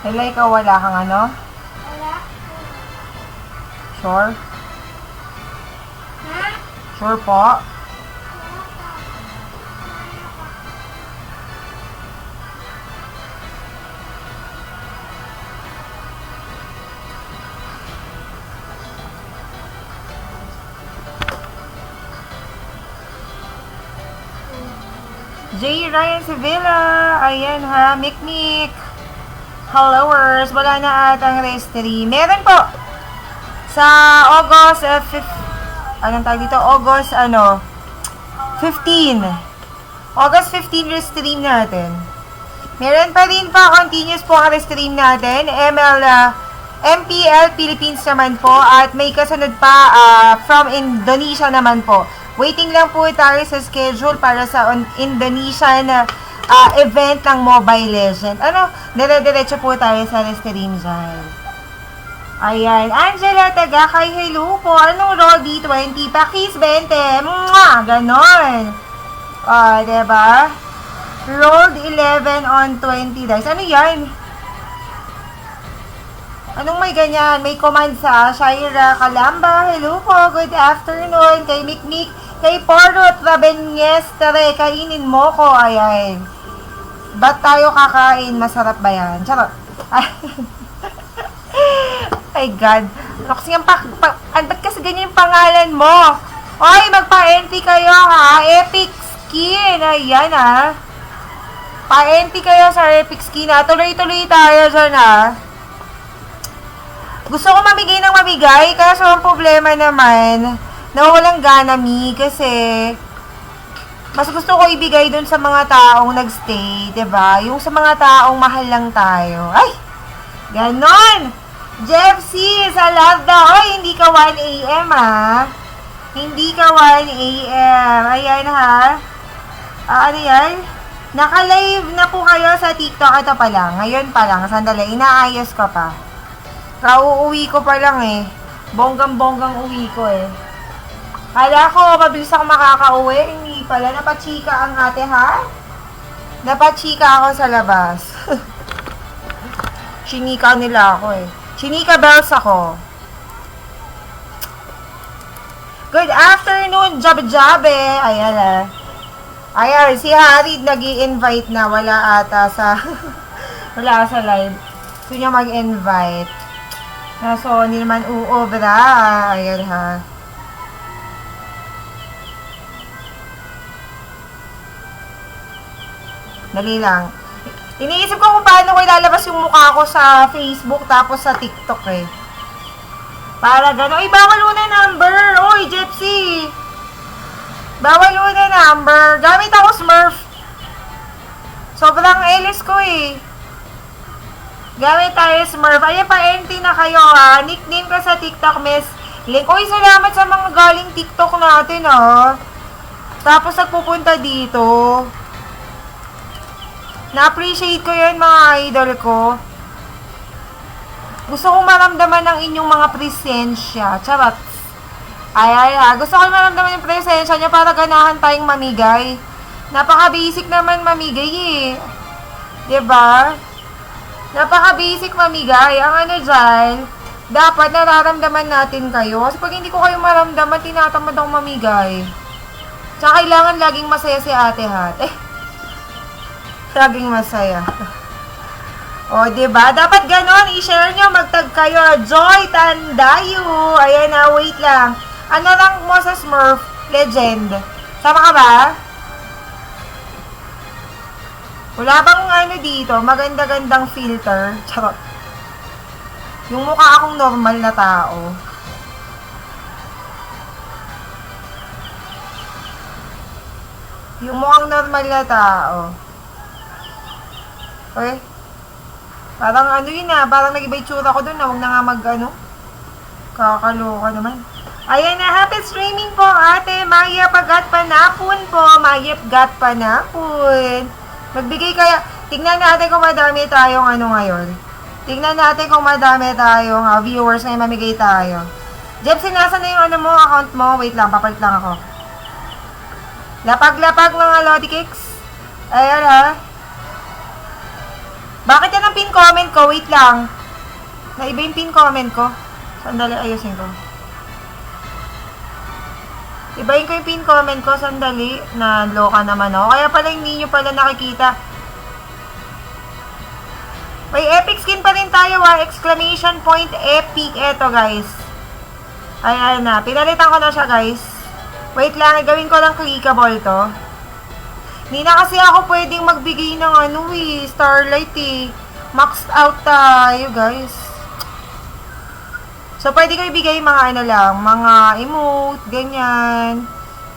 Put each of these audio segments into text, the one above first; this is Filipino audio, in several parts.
Ella, ikaw wala kang ano? Wala. Sure? Ha? Sure po? J. Ryan Sevilla. Ayan ha, Mikmik. Followers, wala na atang registry. Meron po. Sa August, anong tawag dito? August, 15. August 15 restream natin. Meron pa rin pa, continuous po ang restream natin. MPL Philippines naman po. At may kasunod pa from Indonesia naman po. Waiting lang po tayo sa schedule para sa Indonesian event ng Mobile Legend. Dire-diretso po tayo sa restream dyan. Ayan. Angela Tagakay, hello po. Anong roll D20? Pakis 20. Mwah! Ganon. Diba? Rolled 11 on 20 dice. Ano yan? Anong may ganyan? May command sa Shaira Calamba. Hello po. Good afternoon. Kay Mikmik. Kay Porot Rabenyes. Tare, kainin mo ko. Ayan. Ba't tayo kakain? Masarap ba yan? Charot. Ay God. Ano kasi yung ba't kasi ganyan yung pangalan mo? Oy, magpa-entry kayo ha. Epic Skin. Ayan ha. Pa-entry kayo sa Epic Skin ha. Tuloy-tuloy tayo dyan ha. Gusto ko mamigay ng mamigay. Kaso ang problema naman, nawawalang gana mi. Kasi mas gusto ko ibigay dun sa mga taong nagstay, 'di ba? Yung sa mga taong mahal lang tayo. Ay! Ganon! Jeff C. Salada. Oy, hindi ka 1 a.m. ha? Hindi ka 1 a.m. Ayan ha. Ano yan? Naka-live na po kayo sa TikTok. Ito pa lang. Ngayon pa lang. Sandali. Inaayos ko pa. Kauuwi ko pa lang eh. Bonggang-bonggang uwi ko eh. Kala ko, mabilis ako makakauwi. Hindi pala. Napachika ang ate, ha? Napachika ako sa labas. Chinika nila ako eh. Chinika bells ako. Good afternoon, Jabe-Jabe. Ayan ah. Ayan, si Harid nag-i-invite na. Wala ata sa... wala sa live. Gusto niya mag-invite. So, hindi naman uobra. Ayan ha. Dali lang. Iniisip ko kung paano ko ilalabas yung mukha ko sa Facebook tapos sa TikTok eh. Para gano'n. Ay, bawal mo na number. Oy, Gypsy. Bawal mo na number. Gamit ako Smurf. Sobrang elis ko eh. Gamit tayo Smurf. Ayan, pa-empty na kayo ha. Nickname ka sa TikTok, Miss Link. Uy, salamat sa mga galing TikTok natin ha. Tapos nagpupunta dito. Na-appreciate ko yun mga idol ko. Gusto kong maramdaman ng inyong mga presensya. Charot. Ay, gusto kong maramdaman yung presensya nyo para ganahan tayong mamigay. Napaka-basic naman mamigay eh. Diba? Napaka-basic mamigay. Ang ano dyan, dapat nararamdaman natin kayo. Kasi pag hindi ko kayo maramdaman, tinatamad akong mamigay. Tsaka kailangan laging masaya si ate hat. Laging masaya. O, diba? Dapat ganon. I-share nyo. Magtag kayo. Joy Tandayo. Ayan na. Wait lang. Ano rank mo sa Smurf? Legend. Sama ka ba? Wala bang ano dito? Maganda-gandang filter. Charot. Yung mukha akong normal na tao. Yung mukhang normal na tao. Okay? Parang ano yun ah, parang nag-iba itsura ko dun na, huwag na nga mag ano. Kakaloka naman. Ayan na, happy streaming po ate. Mayap agat panapon po. Mayap gat panapon. Magbigay kaya, tignan natin kung madami tayong ano ngayon. Tignan natin kung madami tayong viewers na mamigay tayo. Jeff, sinasa na yung ano mo, account mo. Wait lang, papalit lang ako. Lapag-lapag mga Lodi Cakes. Ayan ha. Bakit yan ang pin comment ko? Wait lang. Naiba yung pin comment ko. Sandali, ayusin ko. Ibahin ko yung pin comment ko, sandali, na loka naman ako. Kaya pala hindi nyo pala nakikita. May epic skin pa rin tayo exclamation point epic. Eto guys. Ayan na, pinalitan ko na siya guys. Wait lang, gawin ko lang clickable to. Hindi na kasi ako pwedeng magbigay ng starlight Maxed out tayo guys. So, pwede ko ibigay mga mga emote, ganyan.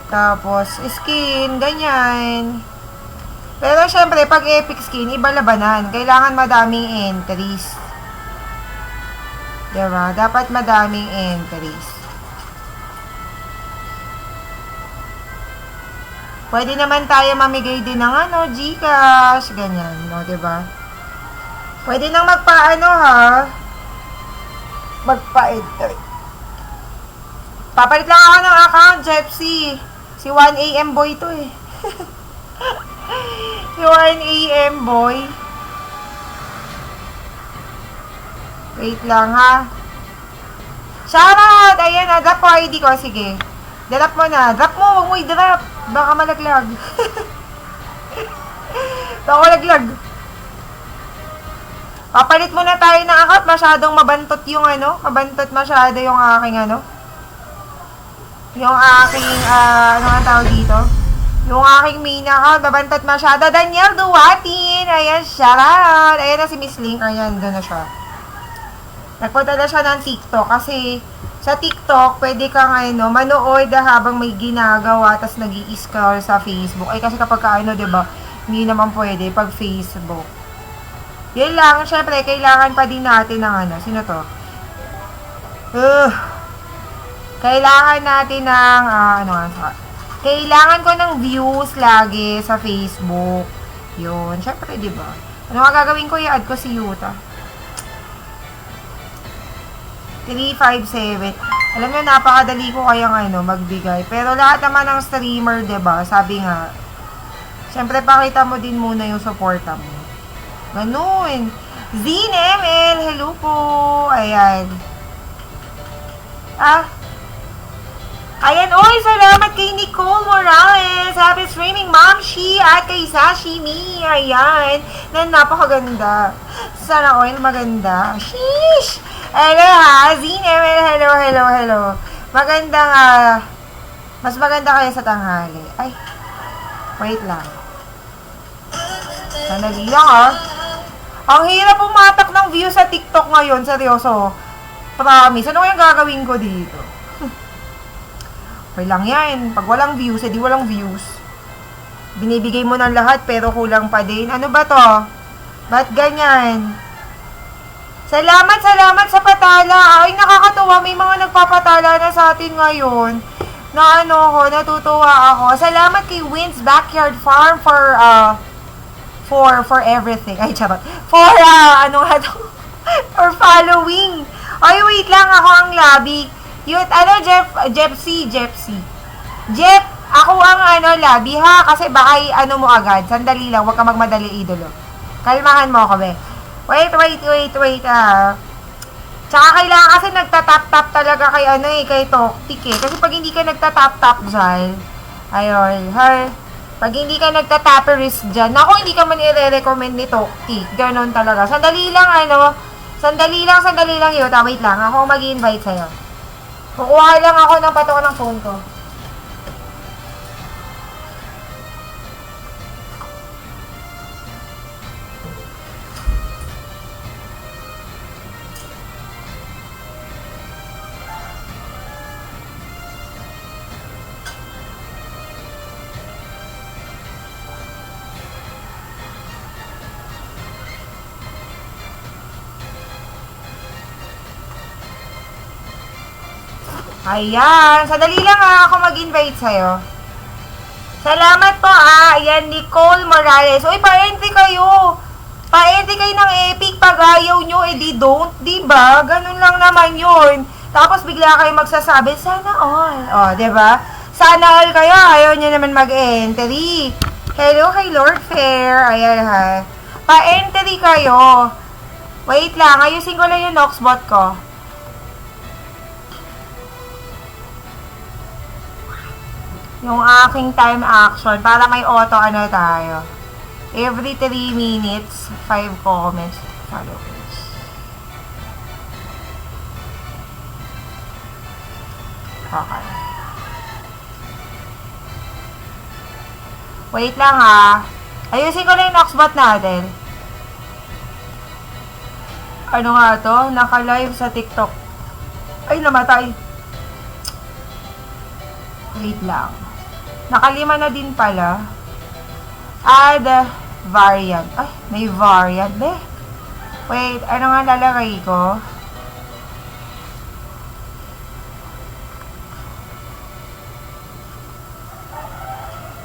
Tapos, skin, ganyan. Pero, syempre, pag epic skin, iba labanan. Kailangan madaming entries. Diba? Dapat madaming entries. Pwede naman tayo mamigay din ng Gcash, ganyan. No, diba? Pwede nang magpa-enter. Papalit lang ako ng account, Jepsy. Si 1AM boy to Si 1AM boy. Wait lang ha. Shoutout! Ayan na, drop ko ID ko. Sige. Drop mo na. Drop mo, huwag mo i-drop. Baka malaglag. Baka malaglag. Papalit muna tayo ng account. Masyadong mabantot yung mabantot masyado yung aking yung aking, ano ang tawag dito? Yung aking main account, mabantot masyado. Daniel Duwatin! Ayan, shoutout! Ayan na si Miss Link. Ayan, doon na siya. Nagpunta na siya ng TikTok kasi sa TikTok, pwede kang manood habang may ginagawa tas nag-i-scroll sa Facebook. Ay, kasi kapag diba, hindi naman pwede pag Facebook. Yun lang, syempre, kailangan pa din natin ng sino to? Kailangan natin ng, kailangan ko ng views lagi sa Facebook. Yun, syempre, diba? Ano nga gagawin ko? I-add ko si Yuta. 357. Alam nyo, napakadali ko kayang magbigay. Pero lahat naman ng streamer, diba? Sabi nga, syempre, pakita mo din muna yung suporta mo. Ganun. Zine ML, hello po. Ayan. Ayan, oy, salamat kay Nicole Morales. Happy streaming, Ma'am Shi, at kay Sashimi. Ayan. Napakaganda. Sana oil maganda. Sheesh! Hello ha, Zine ML, hello. Magandang, mas maganda kayo sa tanghali. Ay, wait lang. Sandali lang Ang hirap pumatak ng views sa TikTok ngayon, seryoso. Promise, ano yung gagawin ko dito? Okay lang yan. Pag walang views, edi walang views. Binibigay mo ng lahat pero kulang pa din. Ano ba to? Ba't ganyan? Salamat sa patala. Ay, nakakatuwa. May mga nagpapatala na sa atin ngayon. Na natutuwa ako. Salamat kay Wynn's Backyard Farm for everything. Ay, charot. For, for following. Ay, wait lang. Ako ang labi. Yun, Jepsy. Jep, ako ang labi ha. Kasi baka mo agad. Sandali lang. Huwag ka magmadali, idolo. Kalmahan mo ako, be. Wait. Tsaka kailangan kasi nagtatap-tap talaga kay Toktik Kasi pag hindi ka nagtatap-tap dyan, ayun, pag hindi ka nagtataperis dyan, ako hindi ka man i-recommend ni Toktik. Ganon talaga. Sandali lang yun. Wait lang. Ako mag-invite sa'yo. Kukuha lang ako ng patukan ng phone ko. Ayan. Sadali lang ako mag-invite sa'yo. Salamat po Ayan, Nicole Morales. Uy, pa-entry kayo. Pa-entry kayo ng Epic. Pag ayaw nyo, di don't. Diba? Ganun lang naman yun. Tapos bigla kayo magsasabi, sana all. O, diba? Sana all kayo. Ayaw nyo naman mag-entry. Hello kay Lord Fair. Ayan ha. Pa-entry kayo. Wait lang. Ayusin ko lang yung Noxbot ko. Yung aking time action. Para may auto ano tayo. Every 3 minutes, 5 comments. Followers. Okay. Wait lang ha. Ayusin ko lang yung Noxbot natin. Ano nga to? Naka-live sa TikTok. Ay, namatay. Wait lang. Naka-5 na din pala. Add variant. Ay, may variant. Wait, ano nga lalagay ko?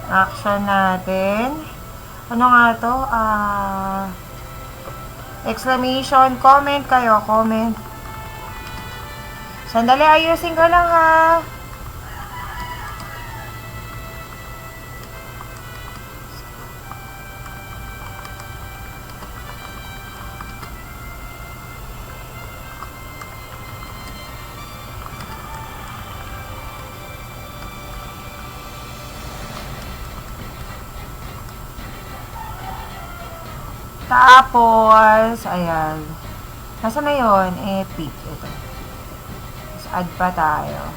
Action natin. Ano nga to? Exclamation. Comment kayo. Comment. Sandali, ayusin ko lang ha. Tapos, ayan. Nasa na yun? Epic. Ito. Tapos, add pa tayo.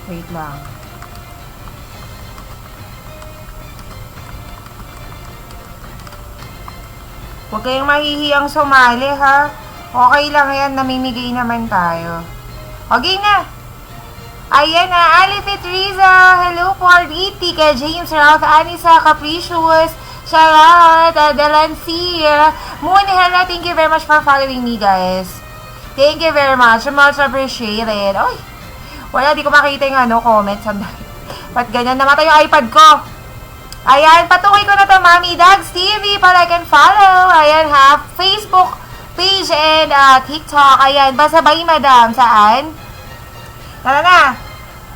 Wait lang. Huwag kayong mahihiyang sumali, ha? Okay lang yan, namimigay naman tayo. Okay na. Ayan na, Alifit Riza. Hello po, Ariti, kay James, Ralph, Anissa, Capricious, Charlotte, Delancia, Munihela, thank you very much for following me, guys. Thank you very much. Much appreciated. Oy, wala, di ko makita yung comment. Ba't ganyan? Namatay yung iPad ko. Ayan, patukoy ko na to, Mami Dags TV, para I can follow. Ayan ha, Facebook page and TikTok. Ayan, basabay madam, saan? Tara na.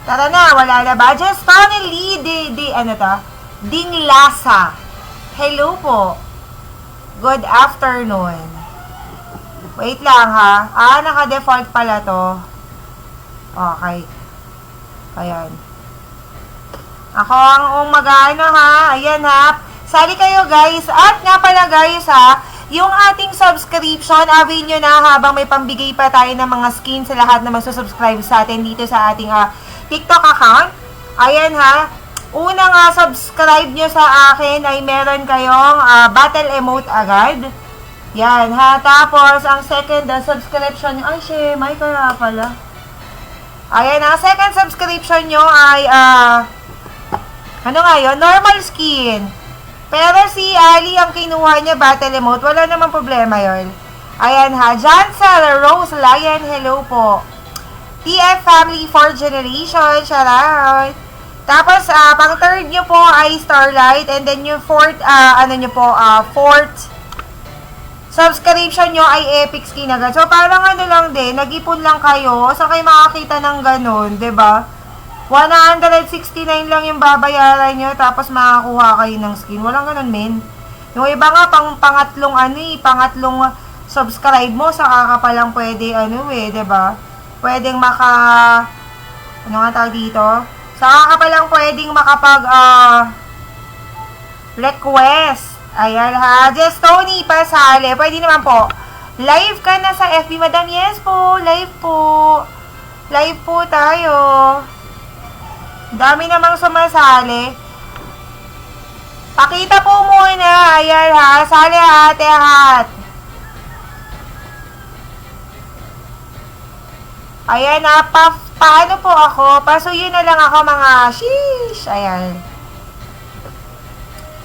Tara na, wala na ba? Just finally, ano to? Dinglasa. Hello po. Good afternoon. Wait lang ha. Naka-default pala to. Okay. Ayan. Ako ang mag-ano ha. Ayan ha. Sali kayo guys. At nga pala guys ha, yung ating subscription, avail nyo na habang may pambigay pa tayo ng mga skin sa lahat na magsusubscribe sa atin dito sa ating TikTok account. Ayan ha. Unang subscribe nyo sa akin ay meron kayong battle emote agad. Yan ha. Tapos, ang second subscription nyo, ay may kaya pala. Ayan ha. Second subscription nyo ay ano nga yun? Normal skin. Pero si Ali ang kinuha niya battle emote. Wala namang problema yon. Ayan ha. Jansel Rose Lion. Hello po. TF Family 4 Generation. Shout out. Tapos, pang third nyo po ay Starlight. And then yung fourth, fourth subscription nyo ay Epic Skin agad. So, parang ano lang din. Nag-ipon lang kayo. Saan kayo makakita ng ganun? 'Di ba? 169 lang yung babayaran nyo, tapos makakuha kayo ng skin. Walang ganun, men. Yung iba nga, pangatlong subscribe mo, saka ka palang pwede, diba? Pwedeng ano nga tawag dito? Saka ka palang pwedeng request. Ayan ha. Just Tony, pasali. Pwede naman po. Live ka na sa FB, madam. Yes po. Live po. Live po tayo. Dami namang sumasali. Pakita po muna. Ayan ha. Sali ate hat. Ayan ha. Paano po ako? Pasuyin na lang ako mga sheesh. Ayan.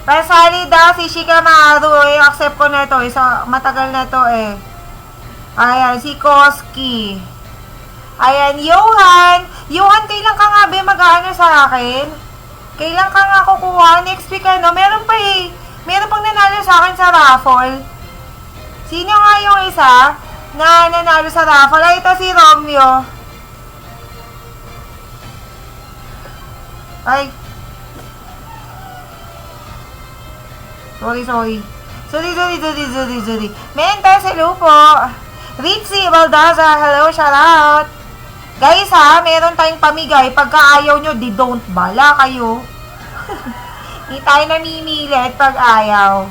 Pasali daw si Shikamaru. Accept ko na to. Matagal na to eh. Ayan, si Koski. Ayan, Johan. Johan, kailan ka nga ba mag-ano sa akin? Kailan ka nga kukuha? Next week ano? Meron pa eh. Meron pang nanalo sa akin sa raffle. Sino nga yung isa na nanalo sa raffle? Ay, ito si Romeo. Ay. Sorry. Mentas, hello po. Ritzy Baldaza, hello, shoutout. Guys ha, meron tayong pamigay. Pagka ayaw nyo, di don't bala kayo. Hindi tayo namimilit pag ayaw.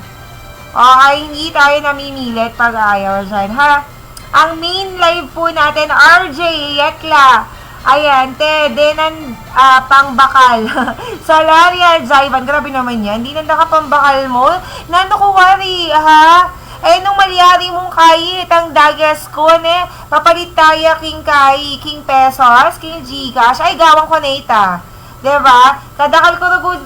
Okay, hindi tayo namimilit pag ayaw dyan, ha? Ang main live po natin, RJ Yekla. Ayan, Denan pangbakal. Salaria, Zayvan, grabe naman yan. Hindi na nakapambakal mo. Nando ko worry, ha? Eh, nung malyari mong kayit, ang dagas ko, ne? Papalit tayo, King Kai, King Pesos, King Gcash. Ay, gawang ko na ita. Diba? Kadakal ko rugo,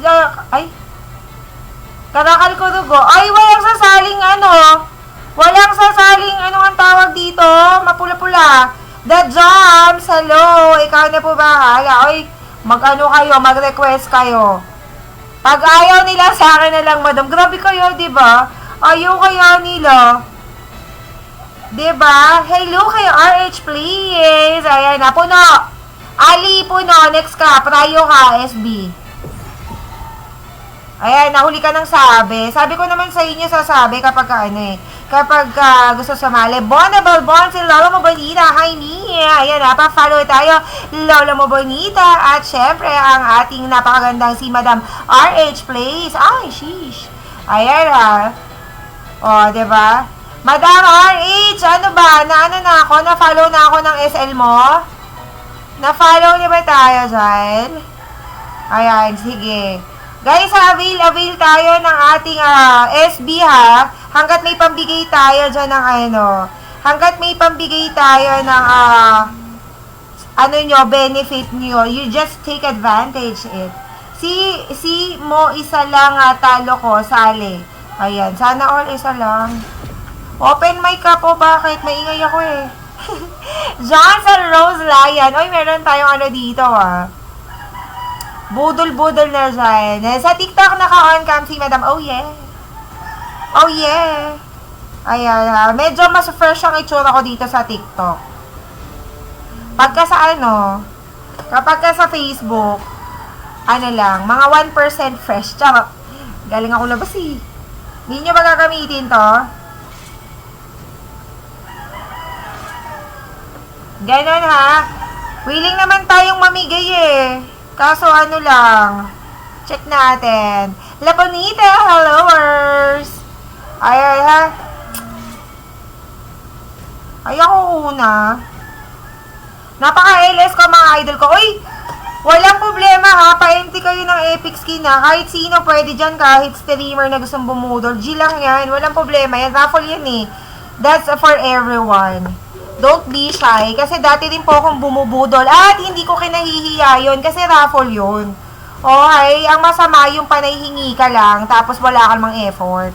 Kadakal ko rugo. Ay, walang sasaling ano. Walang sasaling, ano ang tawag dito? Mapula-pula. The Jams, hello. Ikaw na po ba? Oy, mag-ano kayo, mag-request kayo. Pag ayaw nila, sa akin na lang, madam. Grabe kayo, diba? Ayaw kaya nila. Diba? Hello kayo, RH, please. Ayan na, puno. Ali, puno. Next ka, prayo ka, SB. Ayan, nahuli ka ng sabi. Sabi ko naman sa inyo sasabi kapag kapag gusto sumali. Bonable Bon, si Lola Mo Bonita. Hi, Mia. Ayan na, pa-follow tayo. Lola Mo Bonita. At syempre, ang ating napakagandang si Madam RH, please. Ay, sheesh. Ayan ha. O, diba? Madam RH, ano ba? Na ako? Na-follow na ako ng SL mo? Na-follow niyo ba tayo dyan? Ayan, sige. Guys, avail tayo ng ating SB ha. Hanggat may pambigay tayo dyan ng hanggat may pambigay tayo ng benefit nyo. You just take advantage it. Si mo isa lang talo ko, sali. Ayan, sana all isa lang. Open mic ka po, bakit? Maingay ako eh. Johnson Rose Lion. Oy, meron tayong dito Budol-budol na dyan. Sa TikTok naka-on cam si Madam. Oh yeah. Oh yeah. Ayan. Medyo mas fresh ang itsura ko dito sa TikTok. Pagka sa kapag ka sa Facebook, lang, mga 1% fresh. Charot. Galing ako labas eh. Hindi nyo ba gagamitin to? Ganon ha. Willing naman tayong mamigay eh. Kaso lang. Check natin. La Bonita, hellowers. Ayan ha. Ay ako una. Napaka-LS ko mga idol ko. Uy! Walang problema ha. Pa-empty kayo ng epic skin ha. Kahit sino pwede dyan. Kahit streamer na gustong bumudol. G lang yan. Walang problema. Yan. Raffle yan eh. That's for everyone. Don't be shy. Kasi dati din po akong bumubudol. At hindi ko kinahihiya yun. Kasi raffle yun. Okay? Ang masama yung panayhingi ka lang. Tapos wala kang mang effort.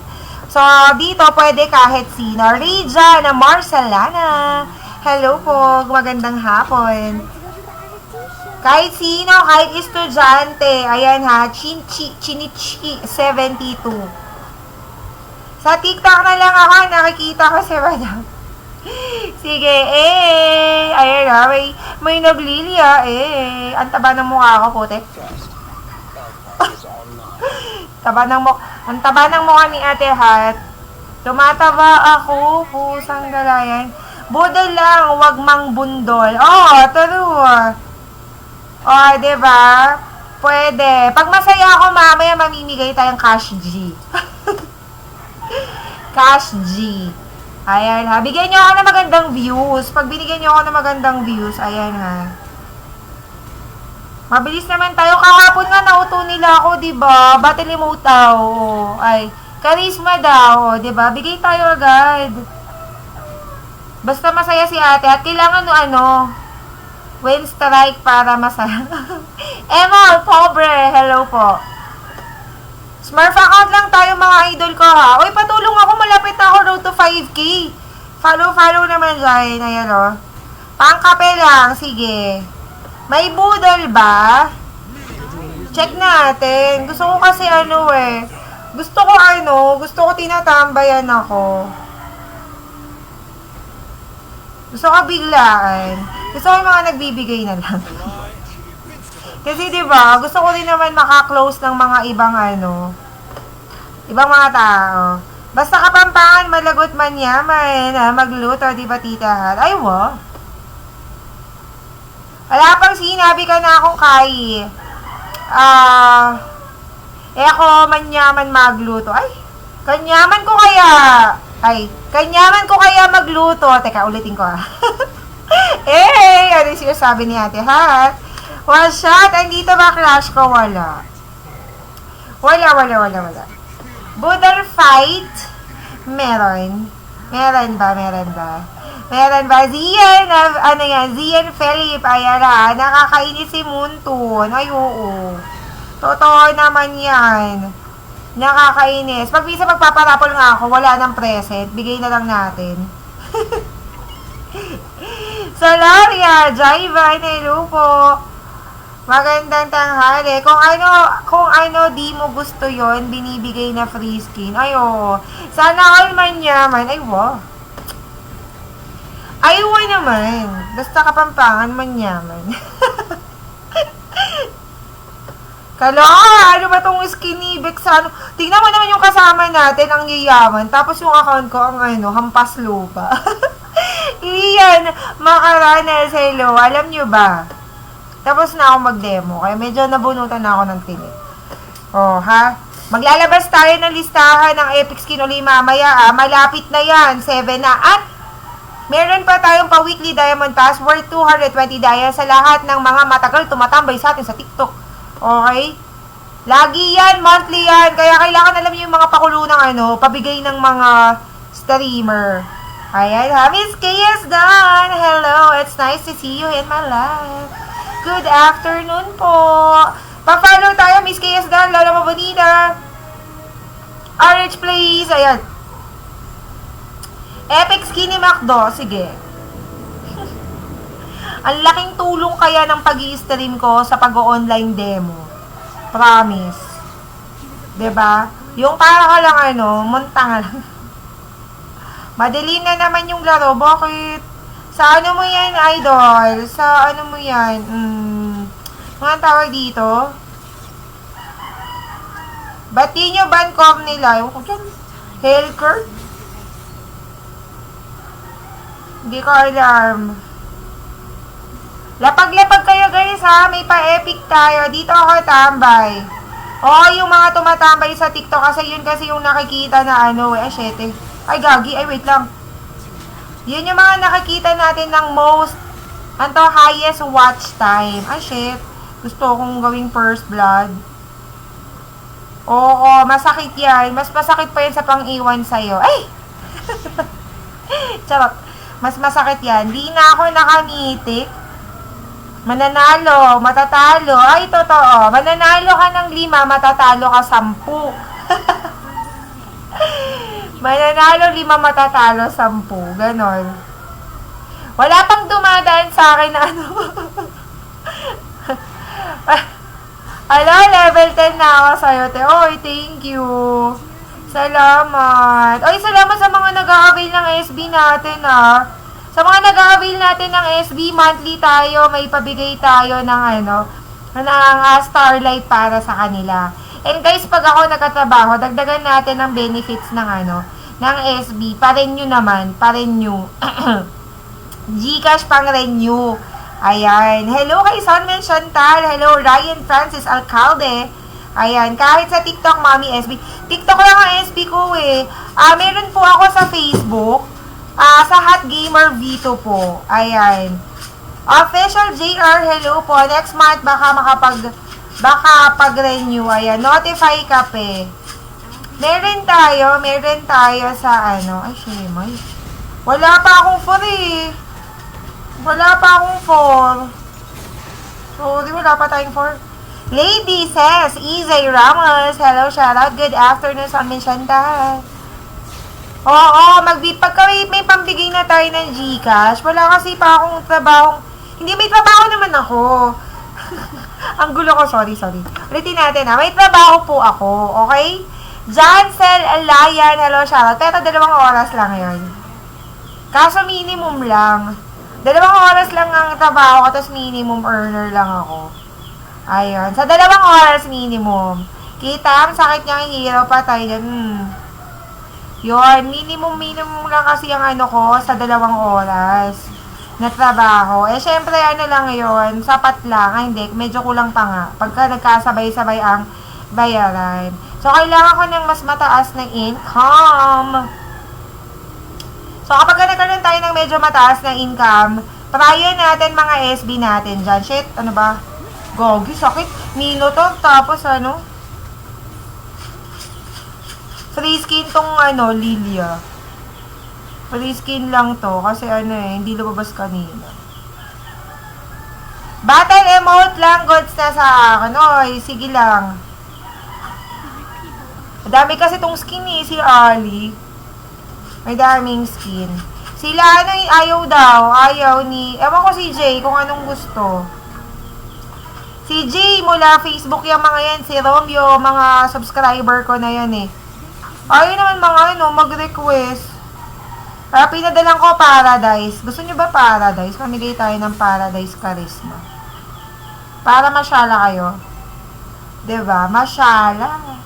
So, dito pwede kahit sino. Rija na Marcelana. Hello po. Magandang hapon. Kahit sino, kahit estudyante. Ayan ha. Chinichi 72. Sa TikTok na lang ako. Nakikita ko si Madam. Sige, ayan na, may nagliliya, ang taba ng mukha ko, puti. Ang taba ng mukha ni Ate Hat. Tumataba ako, pusang galayan. Budol lang, wag mang bundol. True. Diba? Pwede. Pag masaya ako, mamaya mamimigay tayong cash G. Cash G. Ayan ha. Bigyan nyo ako ng magandang views. Pag binigyan nyo ako ng magandang views, ayan ha. Mabilis naman tayo. Kahapon nga nauto nila ako, diba? Battle emote daw. Ay, charisma daw. Diba? Bigay tayo agad. Basta masaya si ate. At kailangan Win strike para masaya. Emol, pobre. Hello po. Smurf account lang tayo mga idol ko ha. Uy, patulong ako. Malapit na ako road to 5K. Follow naman dyan. Ayan o. Pangkape lang. Sige. May budol ba? Check natin. Gusto ko kasi gusto ko tinatambayan ako. Gusto ko biglaan. Gusto ko yung mga nagbibigay na lang. Kasi diba, gusto ko din naman makaklose ng mga ibang ibang mga tao. Basta Kapampangan, malagot man yaman, magluto, diba tita? Ay, wow. Wala pang sinabi ka na akong Kai. Ako manyaman magluto. Kanyaman ko kaya magluto. Teka, ulitin ko ano yung sinasabi ni ate, ha? One shot, andito ba crush ko? Wala. Budol fight? Meron ba? Zian Felipe, ayan nakakainis si Muntun. Ay, oo. Totoo naman yan. Nakakainis. Pag minsan magpaparapol nga ako, wala nang present. Bigay na lang natin. Solaria, Jaivan, hello po. Magandang tanghali. Kung di mo gusto yon, binibigay na free skin. Ay, oo. Sana all man yaman. Ay, wow. Ayaw naman. Basta Kapampangan man yaman. Ano ba tong skinny Bex? Tingnan mo naman yung kasama natin, ang yayaman. Tapos yung account ko, ang hampas lupa. Iyan, Makaranas, hello. Alam nyo ba? Tapos na ako mag-demo, kaya medyo nabunutan na ako ng tinik. Maglalabas tayo ng listahan ng Epic Skin ulit mamaya, Malapit na yan, 7 na. At meron pa tayong pa-weekly diamond pass worth 220 dahil sa lahat ng mga matagal tumatambay sa atin sa TikTok. Okay? Lagi yan, monthly yan. Kaya kailangan alam niyo yung mga pakulo ng pabigay ng mga streamer. Ayan, Miss KS Don. Hello, it's nice to see you in my life. Good afternoon po. Pa-follow tayo, Miss KS Don. Lola Mabonita. RH please. Ayan. Epic Skinny Macdo. Sige. Ang laking tulong kaya ng pag-i-stream ko sa pag-online demo. Promise. 'Di ba? Yung para ka lang muntang lang. Madali na naman yung laro. Bakit? Sa mo yan, idol? Sa mo yan? Mga tawag dito? Ba't di nyo ban nila? Yung Hellcurt? Hindi ko alam. Lapag-lapag kayo guys ha, may pa-epic tayo. Dito ako tambay. Yung mga tumatambay sa TikTok kasi yun kasi yung nakikita na shit. Ay gagi, wait lang. Yun yung mga nakikita natin ng most highest watch time. Ay shit, gusto kong gawing first blood. Oo, masakit yan. Mas masakit pa yan sa pang-iwan sa'yo. Ay! Charot. Mas masakit yan. Di na ako nakamitik. Mananalo, matatalo. Ay, totoo. Mananalo ka ng 5, matatalo ka 10. Mananalo 5, matatalo 10. Ganon. Wala pang dumadaan sa akin na level 10 na ako sa'yo, te. Oy, thank you. Salamat. Oy, salamat sa mga nag-a-avail ng SB natin, Sa mga nag-a-avail natin ng SB, monthly tayo, may pabigay tayo ng Starlight para sa kanila. And guys, pag ako nagkatrabaho, dagdagan natin ng benefits ng ng SB. Pa-renew naman, pa-renew. Gcash pang-renew. Ayan. Hello kay Sunman Chantal. Hello, Ryan Francis Alcalde. Ayan. Kahit sa TikTok, Mami SB. TikTok lang ang SB ko meron po ako sa Facebook. Sa Hot Gamer Vito po. Ayan. Official JR, hello po. Next month, baka pag-renew. Ayan. Notify ka pe. Meron tayo sa Ay, shemay. Wala pa akong 4 Wala pa akong 4. So, di wala pa tayong for... Lady says, Izay Ramos, hello, shoutout, good afternoon sa Minsyanta. Oo, pagka may pambigay na tayo ng Gcash, wala kasi pa akong trabaho. Hindi, may trabaho naman ako. Ang gulo ko, sorry. Ulitin natin ha, may trabaho po ako, okay? Jancel Alayan, hello, shoutout. Pero 2 oras lang yun. Kaso minimum lang. 2 oras lang ang trabaho ko, tapos minimum earner lang ako. Ayun. Sa 2 oras minimum. Kita, ang sakit niya, hirap pa tayo dyan. Yun, minimum lang kasi ang ano ko sa 2 oras na trabaho. Eh, syempre, ano lang yun, sapat lang. Ay, hindi, medyo kulang pa nga. Pagka nagkasabay-sabay ang bayaran. So, kailangan ko ng mas mataas na income. So, kapag nagkaroon tayo ng medyo mataas na income, try natin mga SB natin dyan. Shit, ano ba? Gogi, sakit. Nino to, tapos ano? Free skin tong ano, Lilia. Free skin lang to, kasi ano hindi lumabas kanina. Battle emote lang, goods na sa akin. Oy, sige lang. Madami kasi tong skin si Ali. May daming skin. Sila ano, ayaw ni, ewan ko si Jay kung anong gusto. Si Jay mula Facebook yung mga yan, si Romeo, mga subscriber ko na yan Ayaw naman mga mag-request. Kaya pinadalang ko Paradise. Gusto nyo ba Paradise? Pamigay tayo ng Paradise Charisma. Para masyala kayo. Diba? Masyala.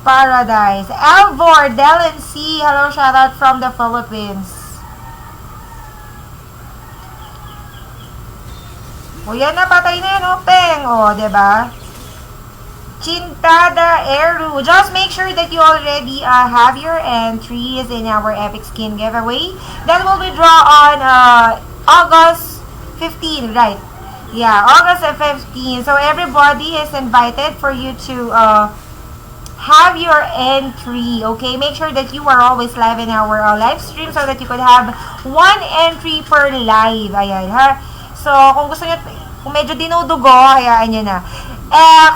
Paradise. Alvor, Del and C. Hello, shoutout from the Philippines. O yan na, patay na yan, Peng. O, diba? Chintada Eru. Just make sure that you already have your entries in our Epic Skin giveaway. That will be drawn on August 15, right? Yeah, August 15. So everybody is invited for you to have your entry. Okay, make sure that you are always live in our live stream so that you could have 1 entry per live. Ayan, ha? So, kung gusto nyo, kung medyo dinudugo, hayaan nyo na.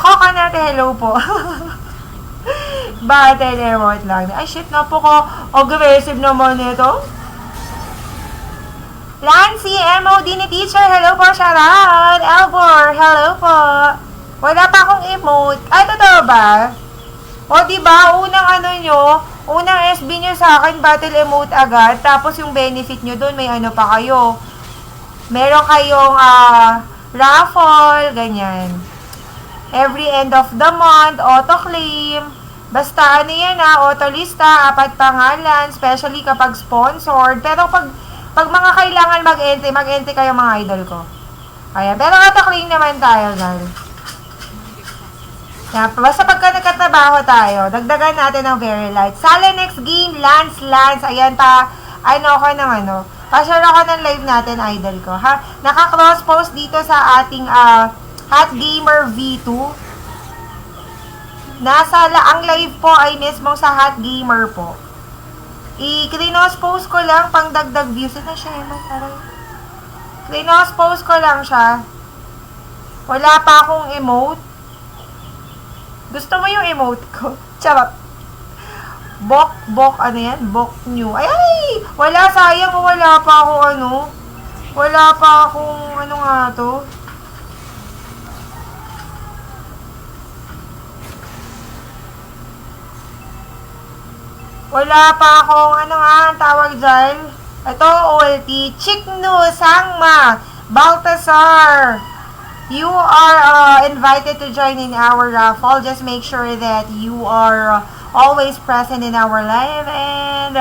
Coconut, hello po. Battle emote lang. Ay, shit, aggressive naman ito. Lancy, MOD ni teacher, hello po, shoutout. Elbor, hello po. Wala pa akong emote. Ay, totoo ba? O, diba, unang SB nyo sa akin, battle emote agad. Tapos yung benefit nyo doon, may ano pa kayo. Meron kayong raffle, ganyan. Every end of the month, auto-claim. Basta ano yan auto-lista, 4 pangalan, especially kapag sponsored. Pero pag mga kailangan mag-entry kayo mga idol ko. Ayan, pero auto-claim naman tayo, guys. Yan, basta pagka nagkatrabaho tayo, dagdagan natin ng very light. Sala next game, Lance. Ayan pa-share ako ng live natin, idol ko, ha? Naka-cross-post dito sa ating Hot Gamer V2. Ang live po ay mismo sa Hot Gamer po. I-cross-post ko lang pang dagdag views. Na siya, cross-post ko lang siya. Wala pa akong emote. Gusto mo yung emote ko? Charot. Bok, ano yan? Bok new. Ay! Wala, sayang. Wala pa akong Wala pa akong, nga to? Wala pa akong, ang tawag dyan? Ito, ulti. Chiknu, Sangma, Baltasar. You are invited to join in our raffle. Just make sure that you are always present in our live and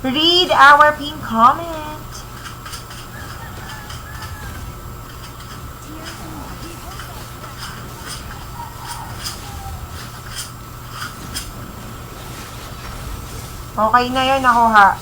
read our pinned comment. Okay na yun, nakuha.